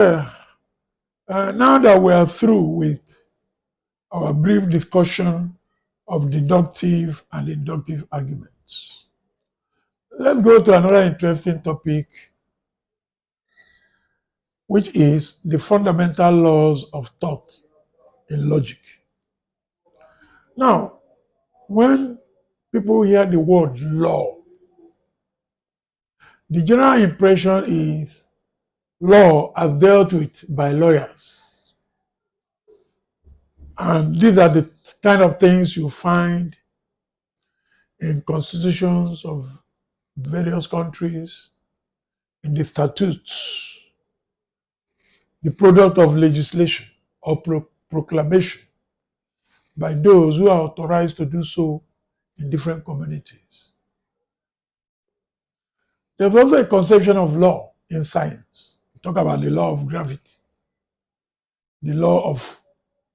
Now that we are through with our brief discussion of deductive and inductive arguments, let's go to another interesting topic, which is the fundamental laws of thought in logic. Now, when people hear the word law, the general impression is law as dealt with by lawyers. And these are the kind of things you find in constitutions of various countries, in the statutes, the product of legislation or proclamation by those who are authorized to do so in different communities. There's also a conception of law in science. We talk about the law of gravity, the law of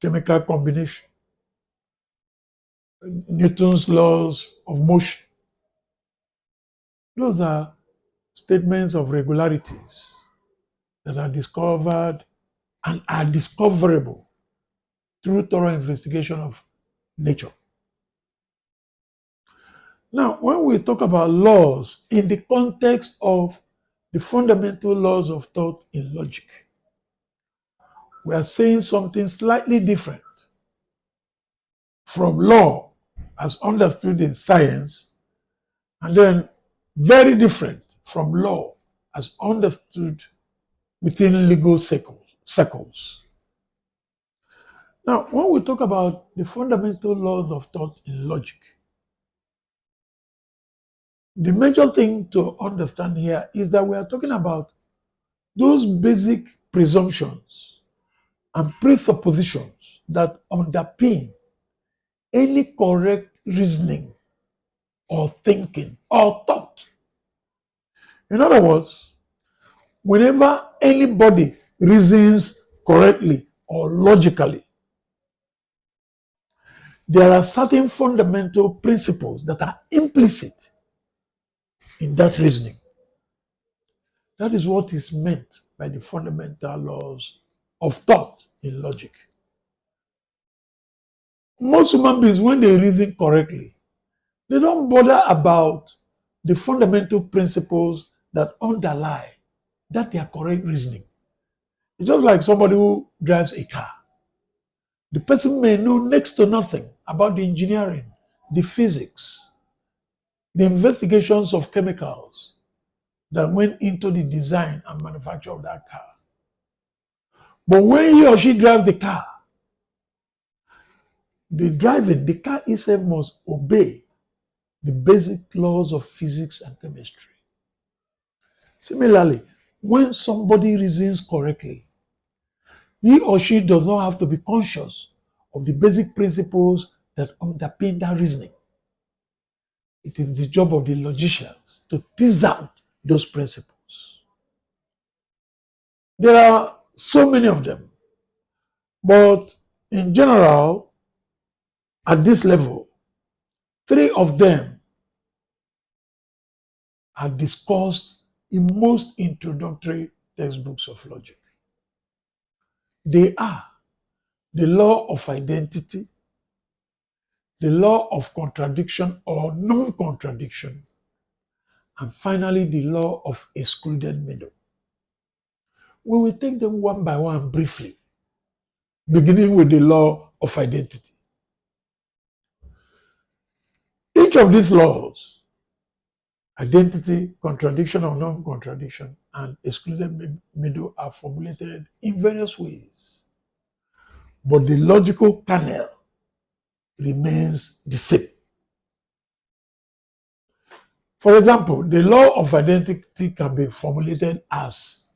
chemical combination, Newton's laws of motion. Those are statements of regularities that are discovered and are discoverable through thorough investigation of nature. Now, when we talk about laws in the context of the fundamental laws of thought in logic, we are saying something slightly different from law as understood in science, and then very different from law as understood within legal circles. Now, when we talk about the fundamental laws of thought in logic, the major thing to understand here is that we are talking about those basic presumptions and presuppositions that underpin any correct reasoning or thinking or thought. In other words, whenever anybody reasons correctly or logically, there are certain fundamental principles that are implicit in that reasoning. That is what is meant by the fundamental laws of thought in logic. Most human beings, when they reason correctly, they don't bother about the fundamental principles that underlie that their correct reasoning. It's just like somebody who drives a car. The person may know next to nothing about the engineering, the physics, the investigations of chemicals that went into the design and manufacture of that car. But when he or she drives the car, the car itself must obey the basic laws of physics and chemistry. Similarly, when somebody reasons correctly, he or she does not have to be conscious of the basic principles that underpin that reasoning. It is the job of the logicians to tease out those principles. There are so many of them, but in general, at this level, 3 of them are discussed in most introductory textbooks of logic. They are the law of identity, the law of contradiction or non-contradiction, and finally the law of excluded middle. We will take them one by one briefly, beginning with the law of identity. Each of these laws, identity, contradiction or non-contradiction, and excluded middle, are formulated in various ways. But the logical kernel remains the same. For example, the law of identity can be formulated as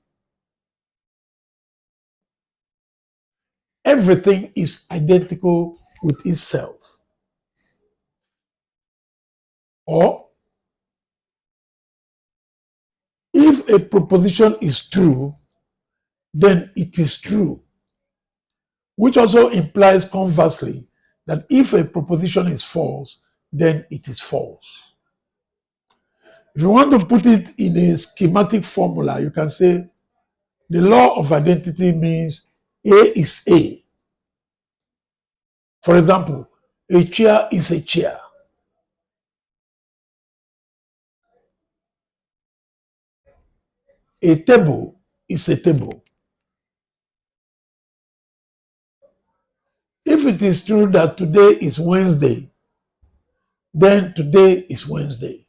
everything is identical with itself. Or if a proposition is true, then it is true, which also implies conversely that if a proposition is false, then it is false. If you want to put it in a schematic formula, you can say The law of identity means A is A. For example, a chair is a chair. A table is a table. If it is true that today is Wednesday, then today is Wednesday.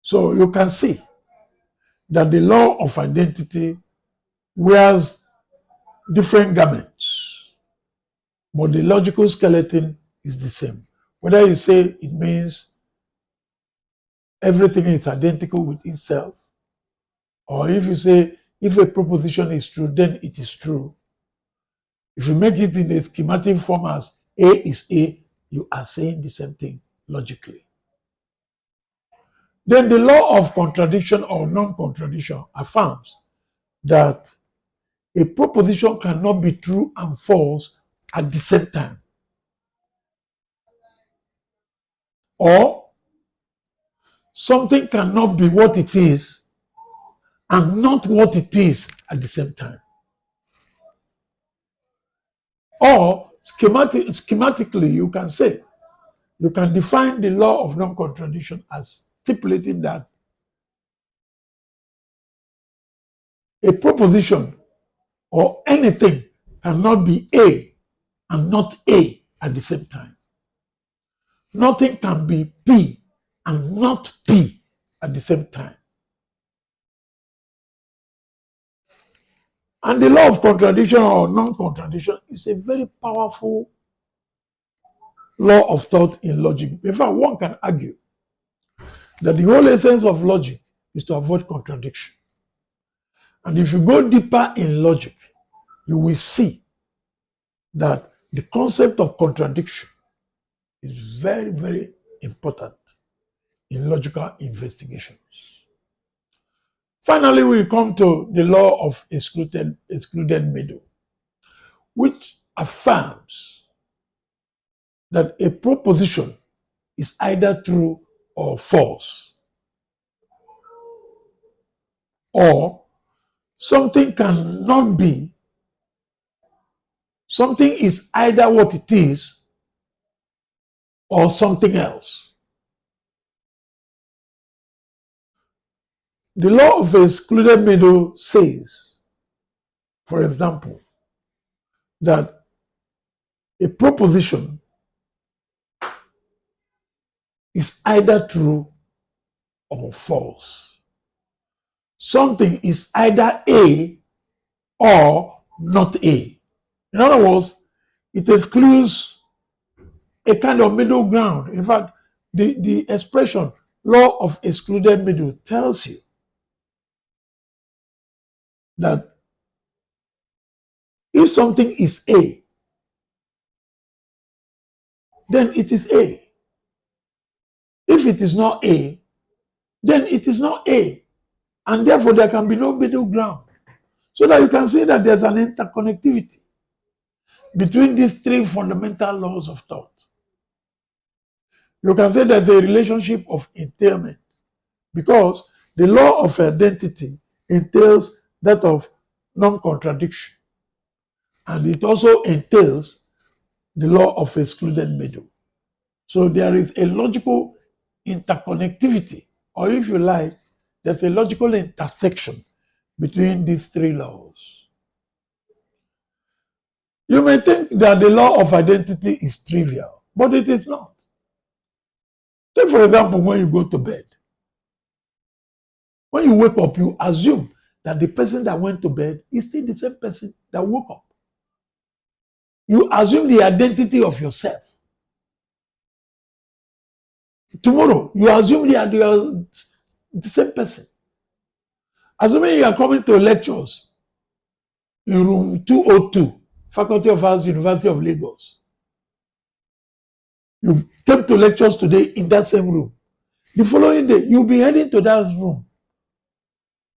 So you can see that the law of identity wears different garments, but the logical skeleton is the same. Whether you say it means everything is identical with itself, or if you say if a proposition is true, then it is true. If you make it in a schematic form as A is A, you are saying the same thing logically. Then the law of contradiction or non-contradiction affirms that a proposition cannot be true and false at the same time. Or something cannot be what it is and not what it is at the same time. Or schematically, you can say, you can define the law of non-contradiction as stipulating that a proposition or anything cannot be A and not A at the same time. Nothing can be P and not P at the same time. And the law of contradiction or non-contradiction is a very powerful law of thought in logic. In fact, one can argue that the whole essence of logic is to avoid contradiction. And if you go deeper in logic, you will see that the concept of contradiction is very, very important in logical investigations. Finally, we come to the law of excluded middle, which affirms that a proposition is either true or false, or something cannot be, something is either what it is or something else. The law of excluded middle says, for example, that a proposition is either true or false. Something is either A or not A. In other words, it excludes a kind of middle ground. In fact, the expression law of excluded middle tells you that if something is A, then it is A. If it is not A, then it is not A. And therefore, there can be no middle ground. So that you can see that there's an interconnectivity between these three fundamental laws of thought. You can say there's a relationship of entailment because the law of identity entails that of non-contradiction. And it also entails the law of excluded middle. So there is a logical interconnectivity, or if you like, there's a logical intersection between these three laws. You may think that the law of identity is trivial, but it is not. Take, for example, when you go to bed. When you wake up, you assume that the person that went to bed is still the same person that woke up. You assume the identity of yourself. Tomorrow, you assume you are the same person. Assuming you are coming to lectures in room 202, Faculty of Arts, University of Lagos. You came to lectures today in that same room. The following day, you'll be heading to that room.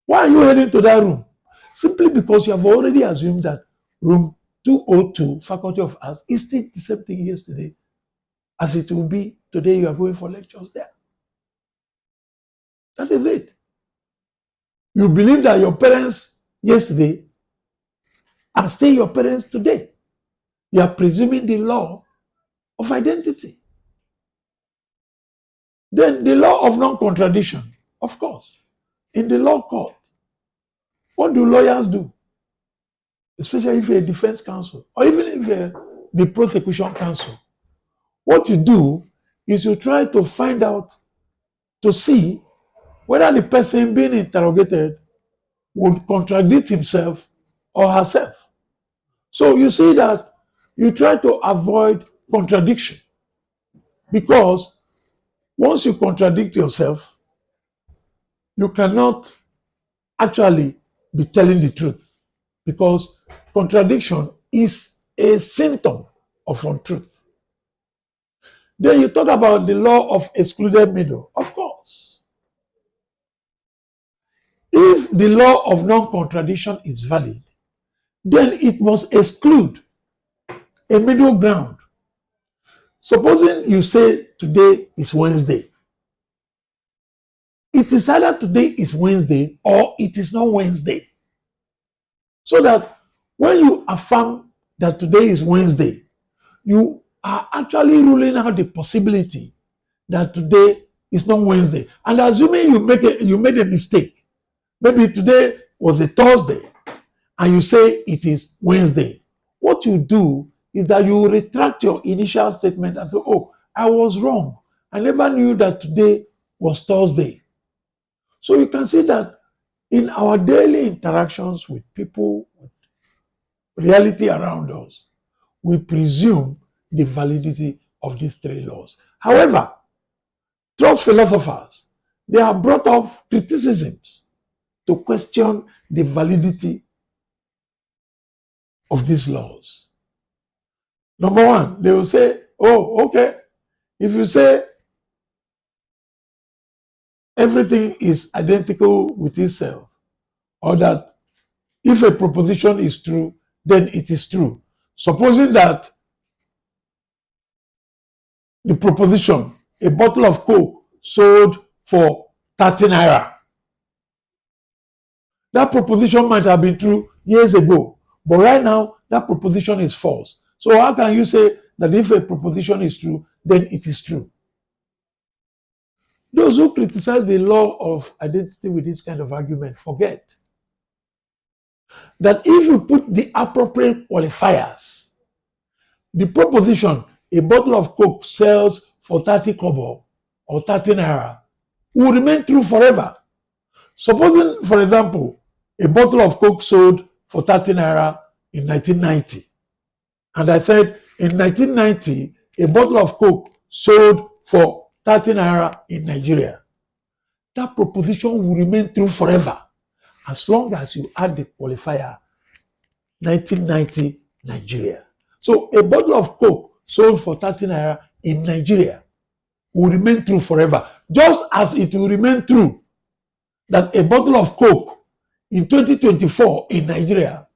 Why are you heading to that room? Simply because you have already assumed that room 202, Faculty of Arts, is still the same thing yesterday as it will be today. You are going for lectures there. That is it. You believe that your parents yesterday are still your parents today. You are presuming the law of identity. Then the law of non-contradiction, of course. In the law court, what do lawyers do? Especially if you're a defense counsel, or even if you're the prosecution counsel. What you do is you try to find out, to see whether the person being interrogated would contradict himself or herself. So you see that you try to avoid contradiction, because once you contradict yourself, you cannot actually be telling the truth, because contradiction is a symptom of untruth. Then you talk about the law of excluded middle. Of course, if the law of non-contradiction is valid, then it must exclude a middle ground. Supposing you say today is Wednesday, it is either today is Wednesday or it is not Wednesday. So that when you affirm that today is Wednesday, you are actually ruling out the possibility that today is not Wednesday. And assuming you made a mistake, maybe today was a Thursday, and you say it is Wednesday. What you do is that you retract your initial statement and say, oh, I was wrong. I never knew that today was Thursday. So you can see that in our daily interactions with people, with reality around us, we presume the validity of these three laws. However, trust philosophers, they have brought up criticisms to question the validity of these laws. Number one, they will say, oh, okay, if you say everything is identical with itself, or that if a proposition is true, then it is true. Supposing that the proposition, a bottle of Coke sold for 30 naira, that proposition might have been true years ago, but right now that proposition is false. So how can you say that if a proposition is true, then it is true? Those who criticize the law of identity with this kind of argument forget that if you put the appropriate qualifiers, the proposition a bottle of Coke sells for 30 kobo or 30 naira will remain true forever. Supposing, for example, a bottle of Coke sold for 30 naira in 1990, and I said in 1990 a bottle of Coke sold for 30 naira in Nigeria, that proposition will remain true forever as long as you add the qualifier 1990 Nigeria. So a bottle of Coke sold for 30 naira in Nigeria will remain true forever, just as it will remain true that a bottle of Coke in 2024 in Nigeria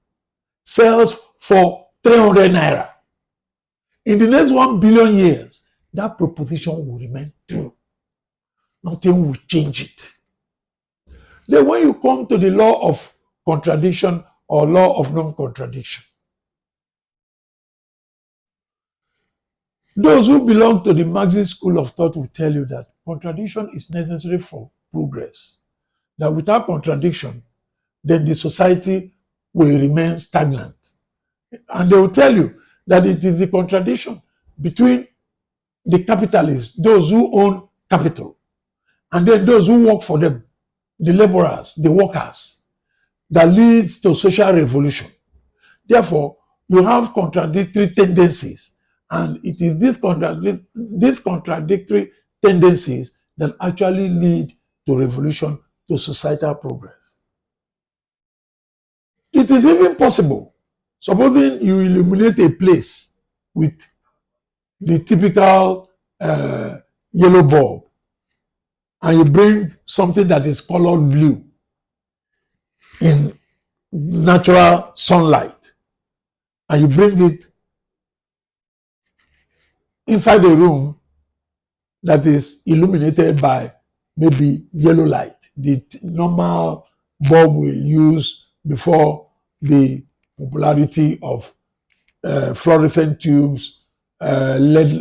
sells for 300 naira. In the next 1 billion years, that proposition will remain true. Nothing will change it. Then when you come to the law of contradiction or law of non-contradiction, those who belong to the Marxist school of thought will tell you that contradiction is necessary for progress. That without contradiction, then the society will remain stagnant. And they will tell you that it is the contradiction between the capitalists, those who own capital, and then those who work for them, the laborers, the workers, that leads to social revolution. Therefore, you have contradictory tendencies, and it is these contradictory tendencies that actually lead to revolution, to societal progress. It is even possible, supposing you illuminate a place with the typical yellow bulb, and you bring something that is colored blue in natural sunlight, and you bring it inside a room that is illuminated by maybe yellow light, the normal bulb we used before the popularity of fluorescent tubes, LED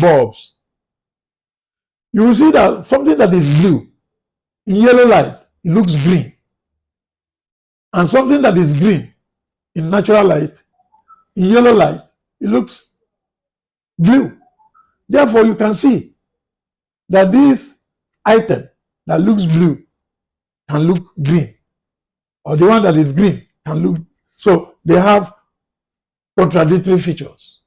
bulbs. You will see that something that is blue in yellow light, it looks green. And something that is green in natural light, in yellow light, it looks blue. Therefore, you can see that this item that looks blue can look green, or the one that is green can look. So they have contradictory features.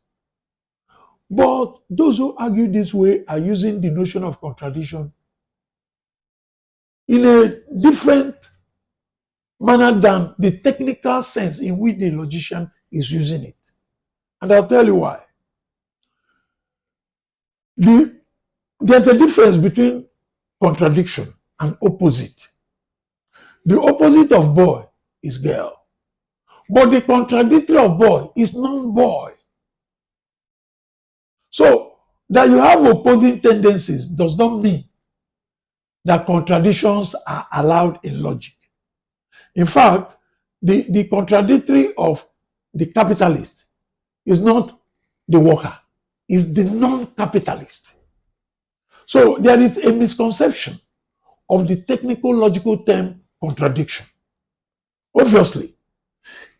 But those who argue this way are using the notion of contradiction in a different manner than the technical sense in which the logician is using it. And I'll tell you why. There's a difference between contradiction and opposite. The opposite of boy is girl. But the contradictory of boy is non-boy. So that you have opposing tendencies does not mean that contradictions are allowed in logic. In fact, the contradictory of the capitalist is not the worker, it's the non-capitalist. So there is a misconception of the technical logical term contradiction. Obviously,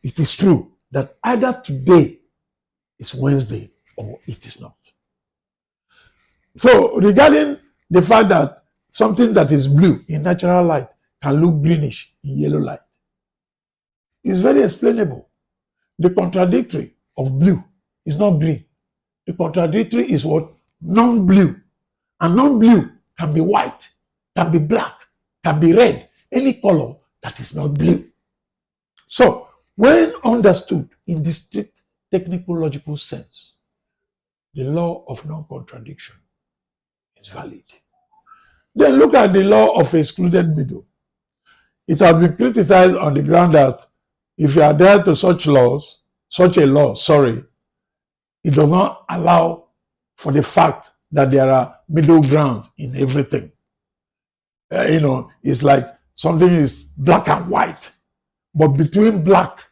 it is true that either today is Wednesday or it is not. So regarding the fact that something that is blue in natural light can look greenish in yellow light, it's very explainable. The contradictory of blue is not green. The contradictory is what? Non-blue. And non-blue can be white, can be black, can be red, any color that is not blue. So when understood in the strict technical logical sense, the law of non-contradiction is valid. Then look at the law of excluded middle. It has been criticized on the ground that if you adhere to such a law, it does not allow for the fact that there are middle ground in everything. It's like something is black and white, but between black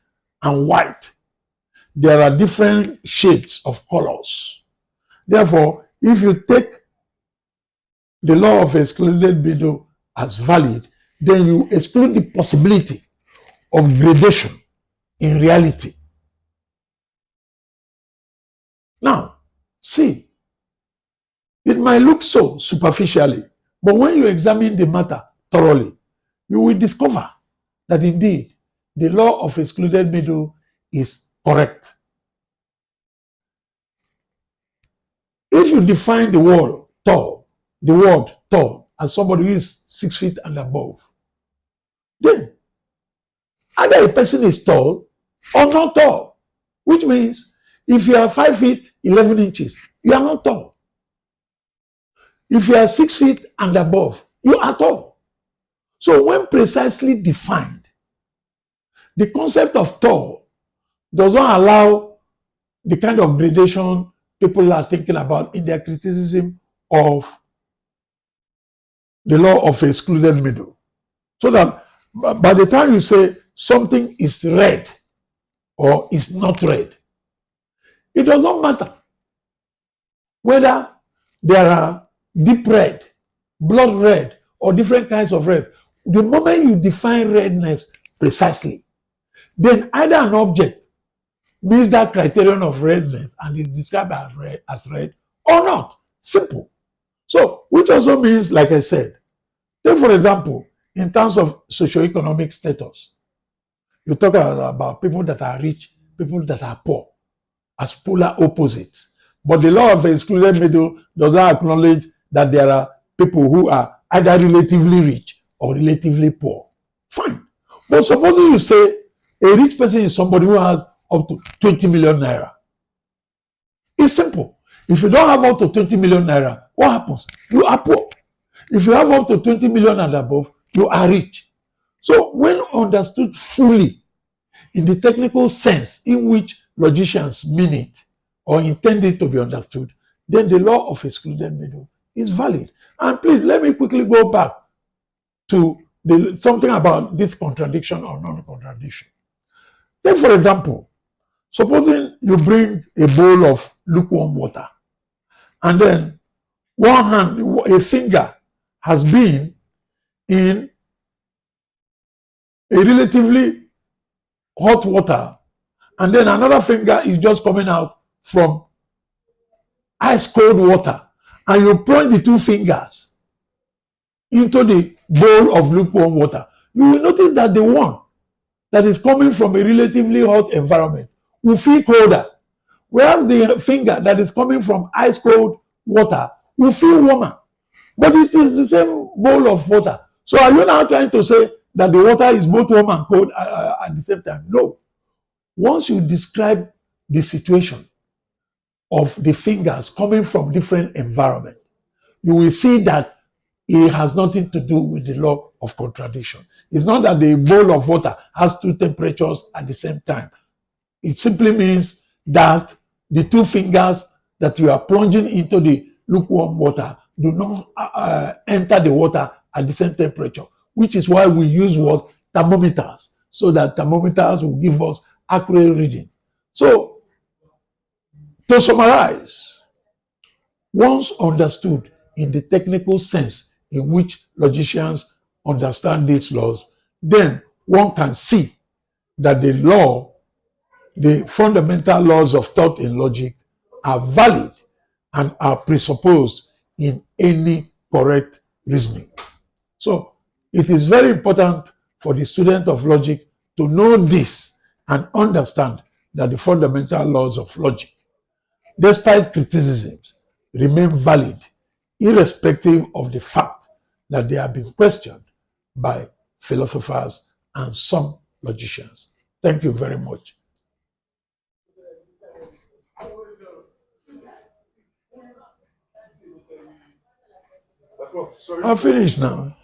and white, there are different shades of colors. Therefore, if you take the law of excluded middle as valid, then you exclude the possibility of gradation in reality. Now, see, it might look so superficially, but when you examine the matter thoroughly, you will discover that indeed the law of excluded middle is correct. If you define the word tall as somebody who is 6 feet and above, then either a person is tall or not tall, which means if you are 5 feet 11 inches, you are not tall. If you are 6 feet and above, you are tall. So when precisely defined, the concept of tall does not allow the kind of gradation people are thinking about in their criticism of the law of excluded middle. So that by the time you say something is red or is not red, it does not matter whether there are deep red, blood red, or different kinds of red. The moment you define redness precisely, then either an object meets that criterion of redness and is described as red or not. Simple. So, which also means, like I said, take for example, in terms of socioeconomic status, you talk about people that are rich, people that are poor, as polar opposites. But the law of excluded middle does not acknowledge that there are people who are either relatively rich or relatively poor. Fine. But supposing you say a rich person is somebody who has up to 20 million naira. It's simple. If you don't have up to 20 million naira, what happens? You are poor. If you have up to 20 million and above, you are rich. So when understood fully in the technical sense in which logicians mean it or intend it to be understood, then the law of excluded middle is valid. And please, let me quickly go back to something about this contradiction or non-contradiction. Take for example, supposing you bring a bowl of lukewarm water, and then one hand, a finger has been in a relatively hot water, and then another finger is just coming out from ice cold water, and you plunge the two fingers into the bowl of lukewarm water, you will notice that the one that is coming from a relatively hot environment will feel colder, whereas the finger that is coming from ice cold water will feel warmer. But it is the same bowl of water. So are you now trying to say that the water is both warm and cold at the same time? No. Once you describe the situation of the fingers coming from different environments, you will see that it has nothing to do with the law of contradiction. It's not that the bowl of water has two temperatures at the same time. It simply means that the two fingers that you are plunging into the lukewarm water do not enter the water at the same temperature, which is why we use what? Thermometers, so that thermometers will give us accurate reading. So, to summarize, once understood in the technical sense in which logicians understand these laws, then one can see that the fundamental laws of thought in logic are valid and are presupposed in any correct reasoning. So it is very important for the student of logic to know this and understand that the fundamental laws of logic, despite criticisms, remain valid irrespective of the fact that they have been questioned by philosophers and some logicians. Thank you very much. I'm finished now.